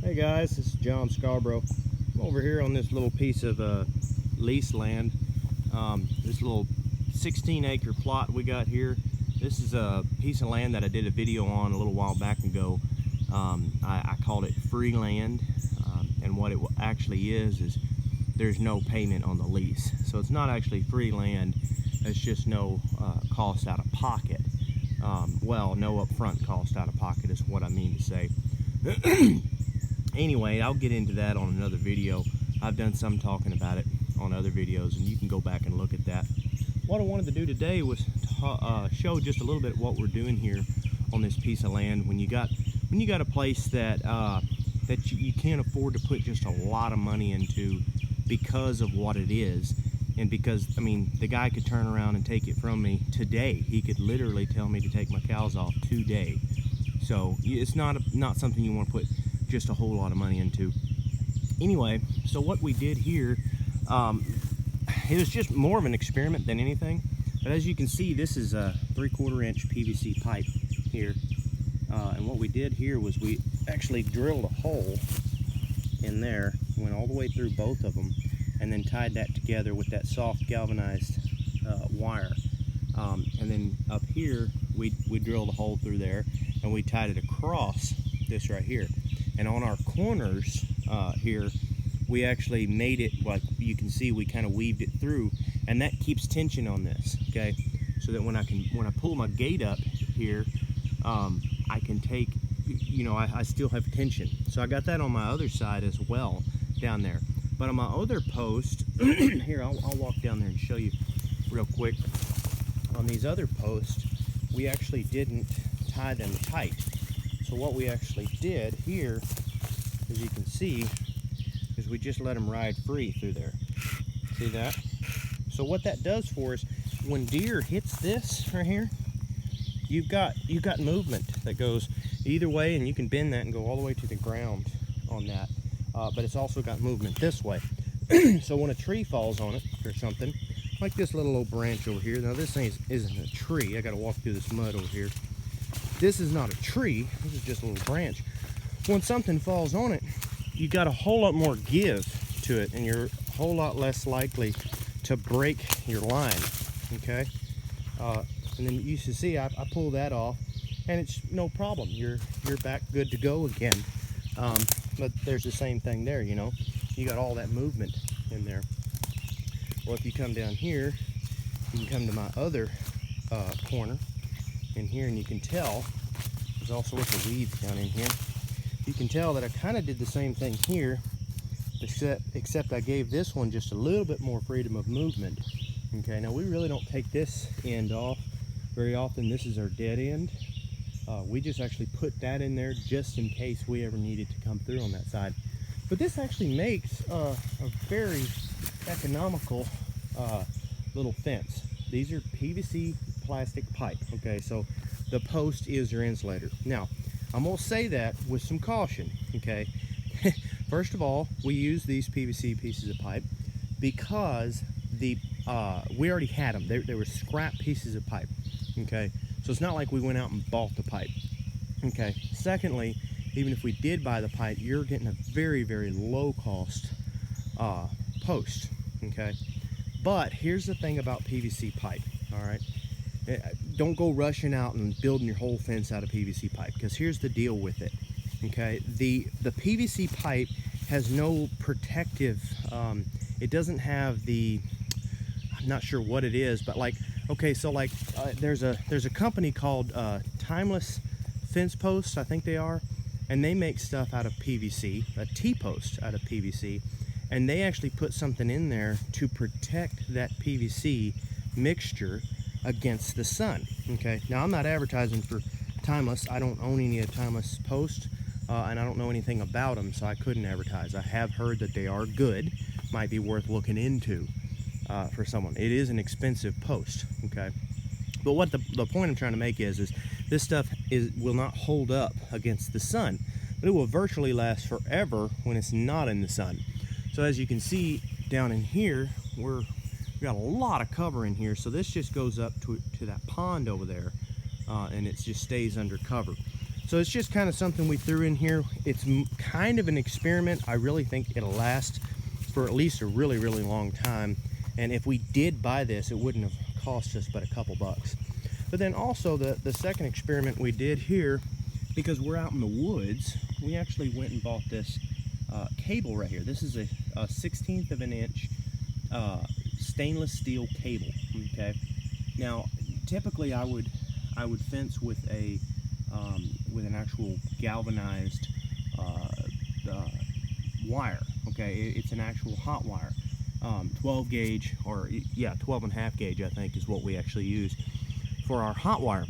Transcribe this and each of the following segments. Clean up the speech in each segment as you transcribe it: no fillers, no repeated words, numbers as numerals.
Hey guys, this is John Scarborough. I'm over here on this little piece of lease land. This little 16-acre plot we got here. This is a piece of land that I did a video on a little while back ago. I called it free land, and what it actually is there's no payment on the lease. So it's not actually free land, it's just no cost out of pocket. Well, no upfront cost out of pocket is what I mean to say. Anyway, I'll get into that on another video. I've done some talking about it on other videos, and you can go back and look at that. What I wanted to do today was show just a little bit what we're doing here on this piece of land. When you got a place that you can't afford to put just a lot of money into because of what it is, and because, I mean, the guy could turn around and take it from me today. He could literally tell me to take my cows off today. So it's not something you want to put just a whole lot of money into. Anyway, so what we did here, it was just more of an experiment than anything. But as you can see, this is a 3/4 inch PVC pipe here. And what we did here was we actually drilled a hole in there, went all the way through both of them, and then tied that together with that soft galvanized wire. And then up here, we drilled a hole through there, and we tied it across this right here. And on our corners here, we actually made it, like you can see, we kind of weaved it through, and that keeps tension on this, okay? So that when I pull my gate up here, I can take, you know, I still have tension. So I got that on my other side as well down there. But on my other post, here, I'll walk down there and show you real quick. On these other posts, we actually didn't tie them tight. So what we actually did here, as you can see, is we just let them ride free through there. See that? So what that does for us, when deer hits this right here, you've got movement that goes either way, and you can bend that and go all the way to the ground on that. But it's also got movement this way. So when a tree falls on it or something, like this little old branch over here. Now this thing isn't a tree. I got to walk through this mud over here. This is not a tree, this is just a little branch. When something falls on it, you got a whole lot more give to it, and you're a whole lot less likely to break your line, okay? And then you should see, I pull that off, and it's no problem. You're back good to go again. But there's the same thing there, you know? You got all that movement in there. Well, if you come down here, you can come to my other corner in here, and you can tell there's all sorts of weeds down in here. You can tell that I kind of did the same thing here, except I gave this one just a little bit more freedom of movement. Okay, now we really don't take this end off very often. This is our dead end. We just actually put that in there just in case we ever needed to come through on that side. But this actually makes a very economical little fence. These are PVC plastic pipe, okay? So the post is your insulator. Now, I'm gonna say that with some caution, okay? First of all, we use these PVC pieces of pipe because we already had them. They were scrap pieces of pipe, okay? So it's not like we went out and bought the pipe, okay? Secondly, even if we did buy the pipe, you're getting a very, very low cost post, okay? But here's the thing about PVC pipe, all right? Don't go rushing out and building your whole fence out of PVC pipe, because here's the deal with it, okay? The PVC pipe has no protective, it doesn't have the, I'm not sure what it is, but like, okay, so like there's a company called Timeless Fence Posts, I think they are, and they make stuff out of PVC, a T-post out of PVC, and they actually put something in there to protect that PVC mixture against the sun, okay? Now, I'm not advertising for Timeless. I don't own any of Timeless posts, and I don't know anything about them, so I couldn't advertise. I have heard that they are good, might be worth looking into for someone. It is an expensive post, okay? But what the point I'm trying to make is this stuff will not hold up against the sun, but it will virtually last forever when it's not in the sun. So as you can see down in here, we got a lot of cover in here. So this just goes up to that pond over there, and it just stays under cover. So it's just kind of something we threw in here. It's kind of an experiment. I really think it'll last for at least a really, really long time. And if we did buy this, it wouldn't have cost us but a couple bucks. But then also the second experiment we did here, because we're out in the woods, we actually went and bought this cable right here. This is a 1/16 of an inch stainless steel cable. Okay. Now, typically I would fence with a with an actual galvanized wire. Okay, it's an actual hot wire, 12 gauge, or yeah, 12.5 gauge I think is what we actually use for our hot wire.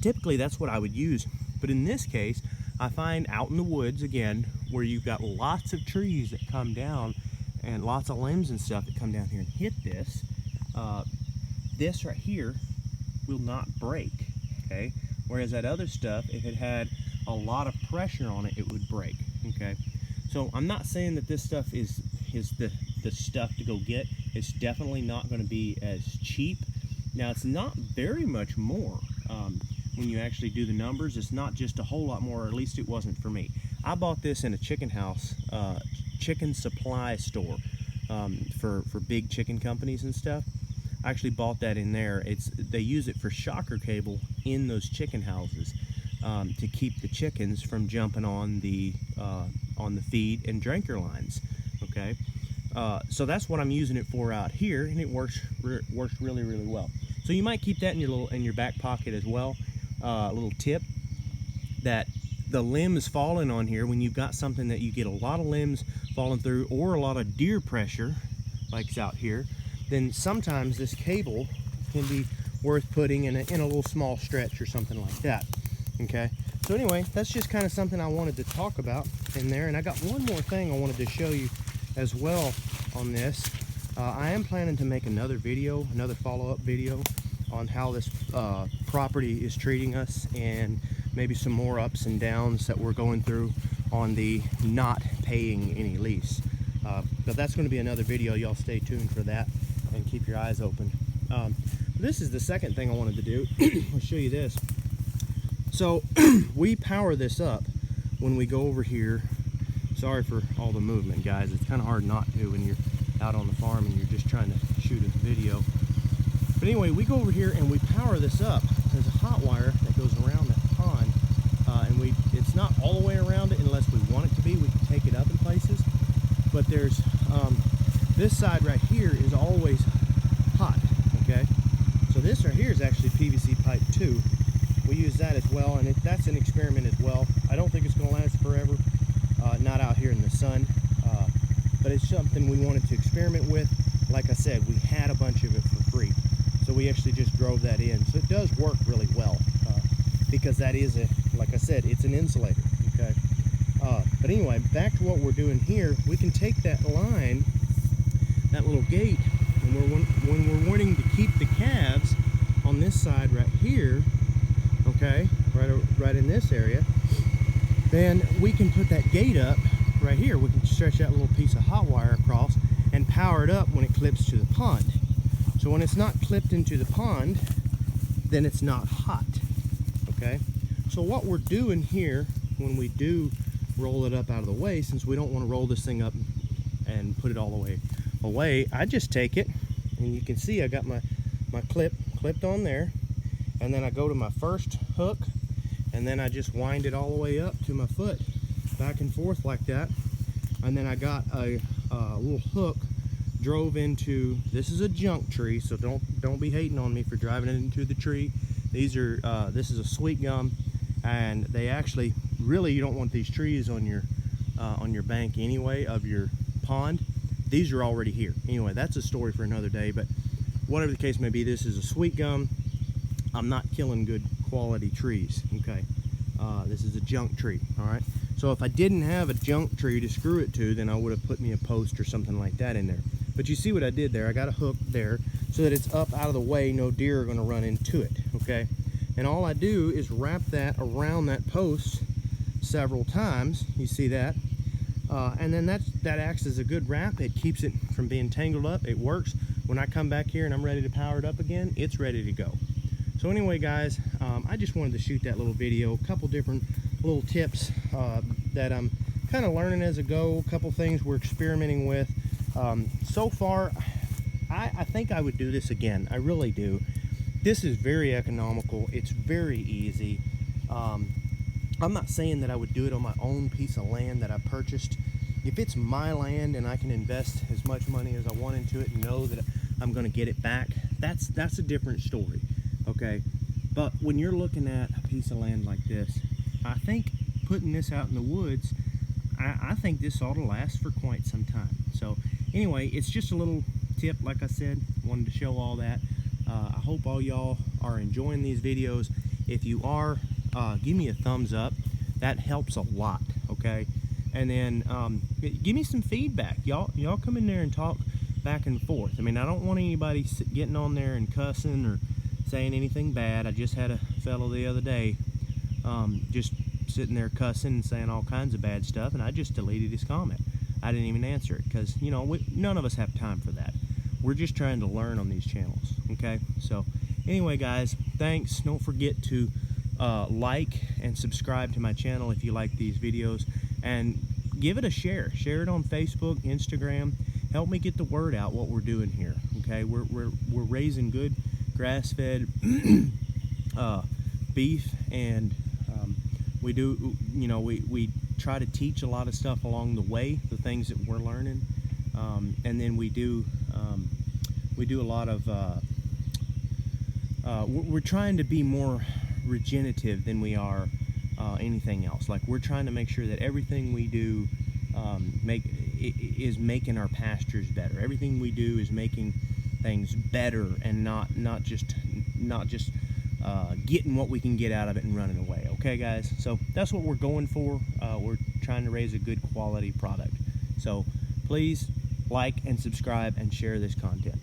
Typically that's what I would use, but in this case I find out in the woods again, where you've got lots of trees that come down and lots of limbs and stuff that come down here and hit this, this right here will not break. Okay, whereas that other stuff, if it had a lot of pressure on it, it would break. Okay, so I'm not saying that this stuff is the stuff to go get. It's definitely not going to be as cheap. Now, it's not very much more. When you actually do the numbers, it's not just a whole lot more, or at least it wasn't for me. I bought this in a chicken house, chicken supply store, for big chicken companies and stuff. I actually bought that in there. They use it for shocker cable in those chicken houses, to keep the chickens from jumping on the feed and drinker lines. Okay, so that's what I'm using it for out here, and it works really, really well. So you might keep that in your back pocket as well. A little tip, that the limbs falling on here, when you've got something that you get a lot of limbs falling through, or a lot of deer pressure like it's out here, then sometimes this cable can be worth putting in a little small stretch or something like that. Okay, so anyway, that's just kind of something I wanted to talk about in there. And I got one more thing I wanted to show you as well on this. I am planning to make another video, another follow-up video on how this property is treating us, and maybe some more ups and downs that we're going through on the not paying any lease. But that's going to be another video. Y'all stay tuned for that and keep your eyes open. This is the second thing I wanted to do. I'll show you this. So we power this up when we go over here. Sorry for all the movement, guys. It's kind of hard not to when you're out on the farm and you're just trying to shoot a video. But anyway, we go over here and we power this up. There's a hot wire that goes around that pond, and it's not all the way around it unless we want it to be. We can take it up in places, but there's this side right here is always hot. Okay, so this right here is actually PVC pipe too. We use that as well, and that's an experiment as well. I don't think it's going to last forever, not out here in the sun, but it's something we wanted to experiment with. Like I said, we had a bunch of it for free, so we actually just drove that in. So it does work really well, because that is like I said, it's an insulator. Okay, but anyway, back to what we're doing here. We can take that line, that little gate, and when we're wanting to keep the calves on this side right here, okay, right in this area, then we can put that gate up right here. We can stretch that little piece of hot wire across and power it up when it clips to the pond. So when it's not clipped into the pond, then it's not hot. Okay, so what we're doing here, when we do roll it up out of the way, since we don't want to roll this thing up and put it all the way away, I just take it, and you can see I got my clip clipped on there, and then I go to my first hook, and then I just wind it all the way up to my foot, back and forth like that. And then I got a little hook drove into, this is a junk tree, so don't be hating on me for driving it into the tree. These are this is a sweet gum, and they actually, really, you don't want these trees on your bank anyway of your pond. These are already here. Anyway, that's a story for another day, but whatever the case may be, this is a sweet gum. I'm not killing good quality trees. Okay, this is a junk tree. All right, so if I didn't have a junk tree to screw it to, then I would have put me a post or something like that in there. But you see what I did there? I got a hook there so that it's up out of the way, no deer are going to run into it. Okay, and all I do is wrap that around that post several times. You see that? And then that acts as a good wrap. It keeps it from being tangled up. It works. When I come back here and I'm ready to power it up again, it's ready to go. So So anyway, guys, I just wanted to shoot that little video, a couple different little tips that I'm kind of learning as I go, a couple things we're experimenting with. So far, I think I would do this again. I really do. This is very economical. It's very easy. I'm not saying that I would do it on my own piece of land that I purchased. If it's my land and I can invest as much money as I want into it and know that I'm going to get it back, that's a different story, okay? But when you're looking at a piece of land like this, I think putting this out in the woods, I think this ought to last for quite some time. So anyway, it's just a little tip, like I said, wanted to show all that. I hope all y'all are enjoying these videos. If you are, give me a thumbs up. That helps a lot, okay? And then give me some feedback. Y'all come in there and talk back and forth. I mean, I don't want anybody getting on there and cussing or saying anything bad. I just had a fellow the other day just sitting there cussing and saying all kinds of bad stuff, and I just deleted his comment. I didn't even answer it because, you know, none of us have time for that. We're just trying to learn on these channels, okay? So anyway, guys, thanks. Don't forget to like and subscribe to my channel if you like these videos, and give it a share. Share it on Facebook, Instagram. Help me get the word out what we're doing here, okay? We're raising good grass-fed beef, and we do, you know, we try to teach a lot of stuff along the way, the things that we're learning, and then we do a lot of we're trying to be more regenerative than we are anything else. Like, we're trying to make sure that everything we do is making our pastures better. Everything we do is making things better, and not just getting what we can get out of it and running away. Okay, guys? So that's what we're going for. We're trying to raise a good quality product. So please like and subscribe and share this content.